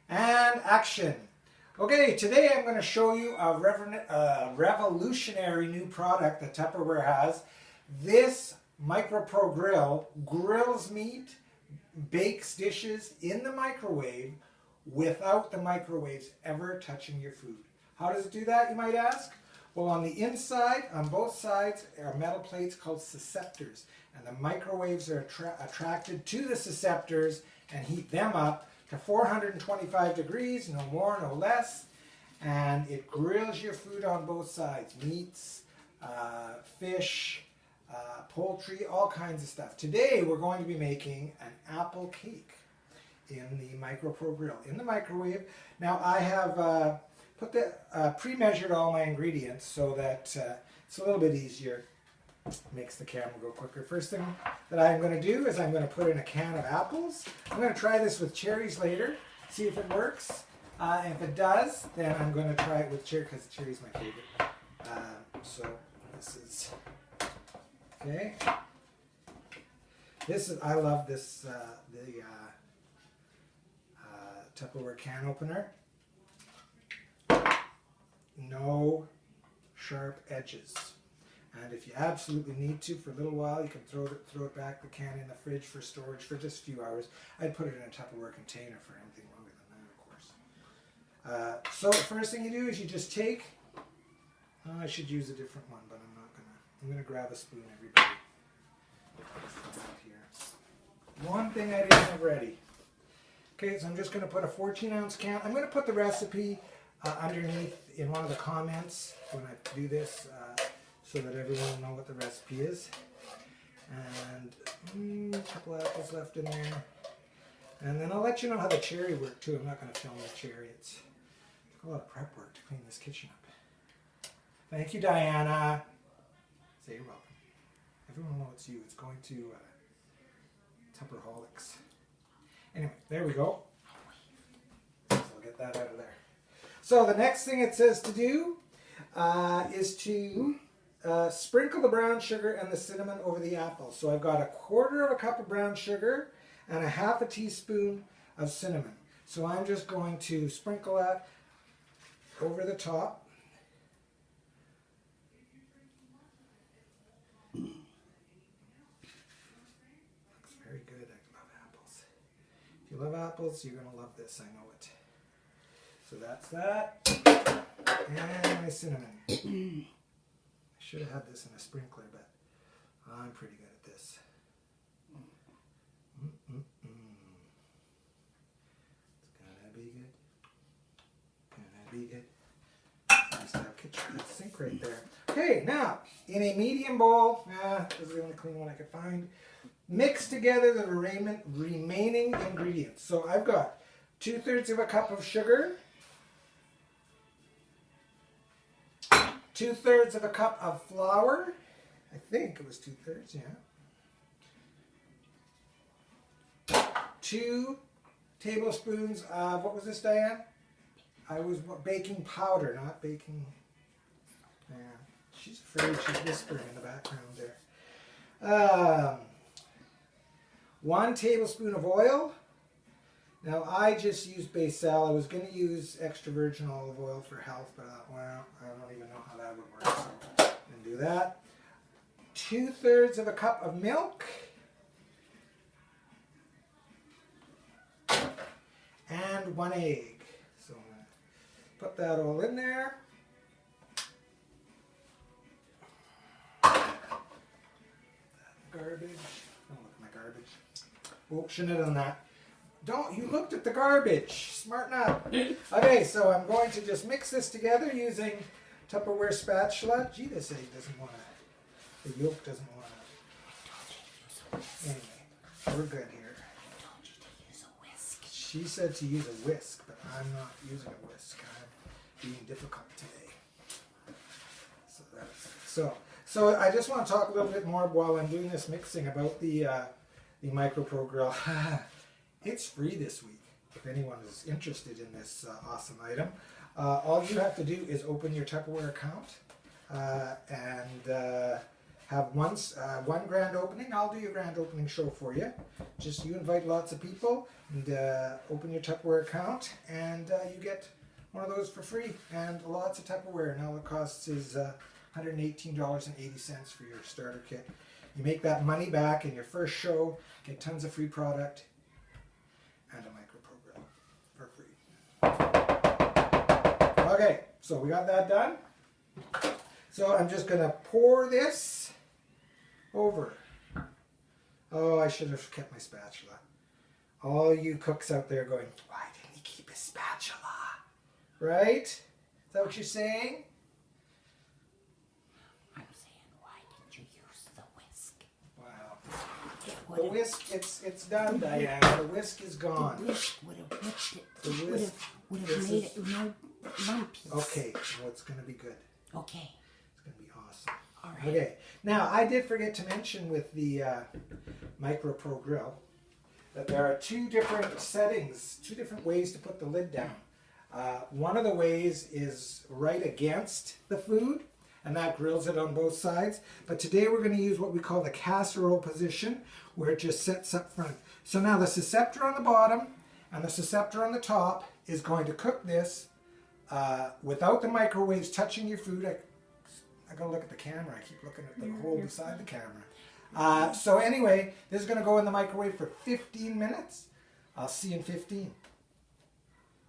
And action. Okay, today I'm going to show you a revolutionary new product that Tupperware has. This MicroPro grill grills meat, bakes dishes in the microwave without the microwaves ever touching your food. How does it do that, you might ask? Well, on the inside, on both sides, are metal plates called susceptors. And the microwaves are attracted to the susceptors and heat them up to 425 degrees, no more, no less. And it grills your food on both sides. Meats, fish, poultry, all kinds of stuff. Today we're going to be making an apple cake in the MicroPro grill, in the microwave. Now I have pre-measured all my ingredients so that it's a little bit easier. Makes the camera go quicker. First thing that I'm going to do is I'm going to put in a can of apples. I'm going to try this with cherries later, see if it works. And if it does, then I'm going to try it with cherry because cherry is my favorite. So this is okay. I love this the Tupperware can opener. No sharp edges. And if you absolutely need to, for a little while, you can throw it back the can in the fridge for storage for just a few hours. I'd put it in a Tupperware container for anything longer than that, of course. So the first thing you do is you just take, I should use a different one, but I'm not going to. I'm going to grab a spoon, everybody. Here. One thing I didn't have ready. Okay, so I'm just going to put a 14-ounce can. I'm going to put the recipe underneath in one of the comments when I do this, so that everyone will know what the recipe is. And a couple apples left in there. And then I'll let you know how the cherry worked too. I'm not going to film the cherry. It's a lot of prep work to clean this kitchen up. Thank you, Diana. Say you're welcome. Everyone will know it's you. It's going to Tupperholics. Anyway, there we go. So I'll get that out of there. So the next thing it says to do is to sprinkle the brown sugar and the cinnamon over the apples. So I've got 1/4 cup of brown sugar and 1/2 teaspoon of cinnamon. So I'm just going to sprinkle that over the top. Looks very good. I love apples. If you love apples, you're going to love this. I know it. So that's that. And my cinnamon. Should have had this in a sprinkler, but I'm pretty good at this. It's gonna be good. Gonna be good. Nice to have kitchen sink right there. Okay, now in a medium bowl, this is the only clean one I could find. Mix together the remaining ingredients. So I've got 2/3 cup of sugar. 2/3 cup of flour. I think it was 2/3, yeah. 2 tablespoons of, what was this, Diane? I was baking powder, not baking. Yeah, she's afraid. She's whispering in the background there. 1 tablespoon of oil. Now, I just used Basil. I was going to use extra virgin olive oil for health, but well, I don't even know how that would work, so I'm going to do that. 2/3 cup of milk. And 1 egg. So I'm going to put that all in there. Garbage. Oh, look at my garbage. Oh, shouldn't have done that. Don't, you looked at the garbage. Smarten up. Okay, so I'm going to just mix this together using Tupperware spatula. Gee, this egg doesn't want to, the yolk doesn't want to. Anyway, we're good here. I told you to use a whisk. She said to use a whisk, but I'm not using a whisk. I'm being difficult today. So I just want to talk a little bit more while I'm doing this mixing about the MicroPro grill. It's free this week if anyone is interested in this awesome item. All you have to do is open your Tupperware account and have one grand opening. I'll do your grand opening show for you. Just you invite lots of people and open your Tupperware account, and you get one of those for free and lots of Tupperware. And all it costs is $118.80 for your starter kit. You make that money back in your first show, get tons of free product, and a MicroPro grill for free. Okay, so we got that done. So I'm just going to pour this over. Oh, I should have kept my spatula. All you cooks out there going, why didn't he keep his spatula? Right? Is that what you're saying? I'm saying, why didn't you use the whisk? Wow. The whisk, it's done, Diana. The whisk is gone. The whisk would have whipped it. The whisk would have made it no lumpies. Okay, well, it's going to be good. Okay. It's going to be awesome. All right. Okay, now I did forget to mention with the MicroPro grill that there are two different settings, two different ways to put the lid down. One of the ways is right against the food, and that grills it on both sides. But today we're going to use what we call the casserole position, where it just sits up front. So now the susceptor on the bottom and the susceptor on the top is going to cook this without the microwaves touching your food. I gotta look at the camera. I keep looking at the hole beside the camera. So anyway, this is going to go in the microwave for 15 minutes. I'll see you in 15.